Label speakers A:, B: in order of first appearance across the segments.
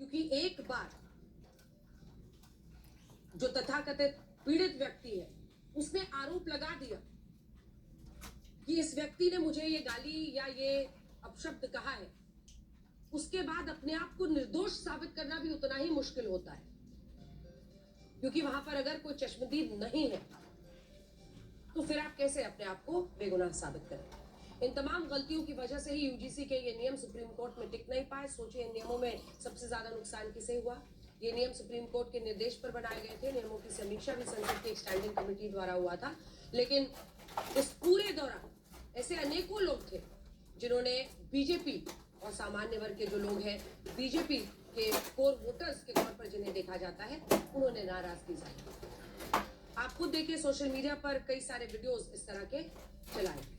A: क्योंकि एक बार जो तथाकथित पीड़ित व्यक्ति है उसने आरोप लगा दिया कि इस व्यक्ति ने मुझे ये गाली या ये अपशब्द कहा है, उसके बाद अपने आप को निर्दोष साबित करना भी उतना ही मुश्किल होता है, क्योंकि वहां पर अगर कोई चश्मदीद नहीं है तो फिर आप कैसे अपने आप को बेगुनाह साबित करें। इन तमाम गलतियों की वजह से ही यूजीसी के ये नियम सुप्रीम कोर्ट में टिक नहीं पाए। सोचिए, इन नियमों में सबसे ज्यादा नुकसान किसे हुआ। ये नियम सुप्रीम कोर्ट के निर्देश पर बनाए गए थे। नियमों की समीक्षा भी संसद की एक स्टैंडिंग कमेटी द्वारा हुआ था, लेकिन इस पूरे दौरान ऐसे अनेकों लोग थे जिन्होंने बीजेपी और सामान्य वर्ग के जो लोग हैं, बीजेपी के कोर वोटर्स के तौर पर जिन्हें देखा जाता है, उन्होंने नाराजगी जाहिर। आप खुद देखिए, सोशल मीडिया पर कई सारे वीडियोस इस तरह के चलाए।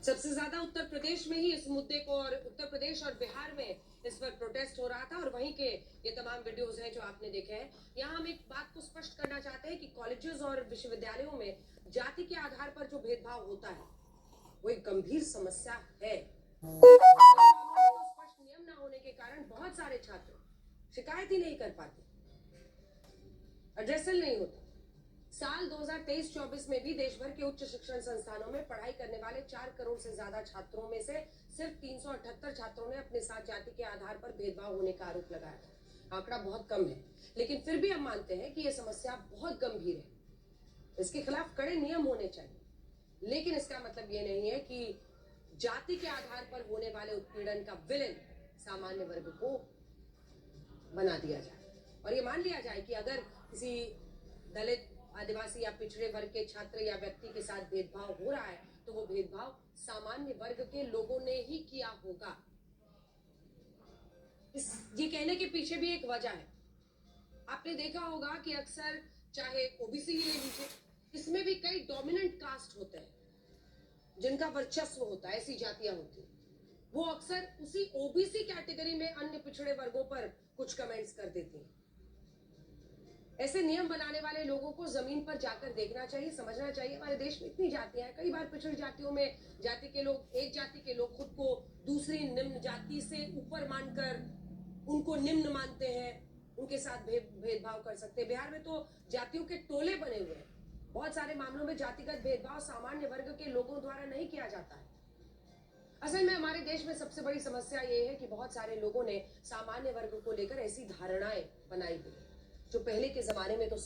A: सबसे ज्यादा उत्तर प्रदेश में ही इस मुद्दे को, और उत्तर प्रदेश और बिहार में इस पर प्रोटेस्ट हो रहा था, और वहीं के ये तमाम वीडियोस हैं जो आपने देखे हैं। यहाँ हम एक बात को स्पष्ट करना चाहते हैं कि कॉलेजेस और विश्वविद्यालयों में जाति के आधार पर जो भेदभाव होता है वो एक गंभीर समस्या है। तो स्पष्ट नियम न होने के कारण बहुत सारे छात्र शिकायत ही नहीं कर पाते, एड्रेसल नहीं होता। साल 2023-24 में भी देश भर के उच्च शिक्षण संस्थानों में पढ़ाई करने वाले 4 करोड़ से ज्यादा छात्रों में से सिर्फ 378 छात्रों ने अपने साथ जाति के आधार पर भेदभाव होने का आरोप लगाया था। आंकड़ा बहुत कम है, लेकिन फिर भी हम मानते हैं कि यह समस्या बहुत गंभीर है। इसके खिलाफ कड़े नियम होने चाहिए, लेकिन इसका मतलब ये नहीं है कि जाति के आधार पर होने वाले उत्पीड़न का विलेन सामान्य वर्ग को बना दिया जाए और ये मान लिया जाए कि अगर किसी दलित, आदिवासी या पिछड़े वर्ग के छात्र या व्यक्ति के साथ भेदभाव हो रहा है तो वो भेदभाव सामान्य वर्ग के लोगों ने ही किया होगा। ये कहने के पीछे भी एक वजह है। आपने देखा होगा कि अक्सर, चाहे ओबीसी ही ले लीजिए, इसमें भी कई डोमिनेंट कास्ट होते हैं जिनका वर्चस्व होता है, ऐसी जातियां होती हैं। वो अक्सर उसी ओबीसी कैटेगरी में अन्य पिछड़े वर्गों पर कुछ कमेंट्स कर देती हैं। ऐसे नियम बनाने वाले लोगों को जमीन पर जाकर देखना चाहिए, समझना चाहिए। हमारे देश में इतनी जातियां हैं, कई बार पिछड़ी जातियों में जाति के लोग, एक जाति के लोग खुद को दूसरी निम्न जाति से ऊपर मानकर उनको निम्न मानते हैं, उनके साथ भेदभाव कर सकते हैं। बिहार में तो जातियों के टोले बने हुए हैं। बहुत सारे मामलों में जातिगत भेदभाव सामान्य वर्ग के लोगों द्वारा नहीं किया जाता है। असल में हमारे देश में सबसे बड़ी समस्या ये है कि बहुत सारे लोगों ने सामान्य वर्ग को लेकर ऐसी धारणाएं बनाई हुई जो पहले के जमाने में तो